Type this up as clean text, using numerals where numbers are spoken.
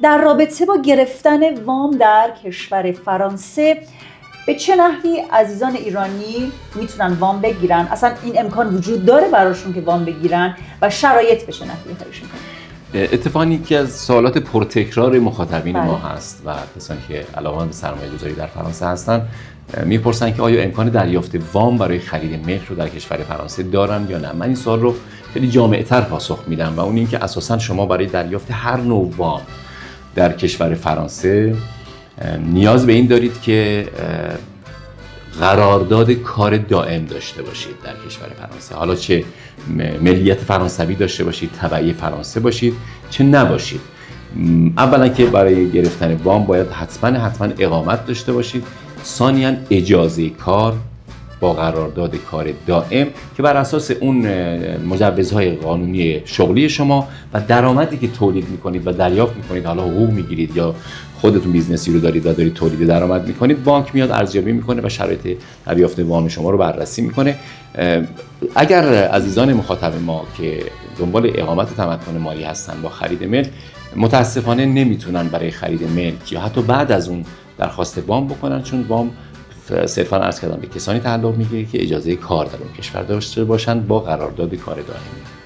در رابطه با گرفتن وام در کشور فرانسه به چه نحوی عزیزان ایرانی میتونن وام بگیرن؟ اصلا این امکان وجود داره براشون که وام بگیرن و شرایط به چه نحوی خواهش میکنن؟ اتفاقاً یکی از سوالات پرتکرار مخاطبین ما هست و کسانی که علاقه‌مند به سرمایه‌گذاری در فرانسه هستن میپرسن که آیا امکان دریافت وام برای خرید ملک رو در کشور فرانسه دارن یا نه. من این سوال رو خیلی جامع‌تر پاسخ میدم و اون این که اساساً شما برای دریافت هر نوع وام در کشور فرانسه نیاز به این دارید که قرارداد کار دائم داشته باشید در کشور فرانسه. حالا چه ملیت فرانسوی داشته باشید، تبعی فرانسه باشید، چه نباشید. اولا که برای گرفتن وام باید حتما اقامت داشته باشید. ثانیاً اجازه کار با قرارداد کار دائم که بر اساس اون مجوزهای قانونی شغلی شما و درآمدی که تولید میکنید و دریافت میکنید، حالا حقوق میگیرید یا خودتون بیزنسی رو دارید و دارید تولید درآمد میکنید، بانک میاد ارزیابی میکنه و شرایط دریافت وام شما رو بررسی میکنه. اگر عزیزان مخاطب ما که دنبال اقامت تمکن مالی هستن با خرید ملک، متاسفانه نمیتونن برای خرید ملک یا حتی بعد از اون درخواست وام بکنن، چون وام صرفاً عرض کردم به کسانی تعلق میگیره که اجازه کار در اون کشور داشته باشند با قرارداد کار دائمی.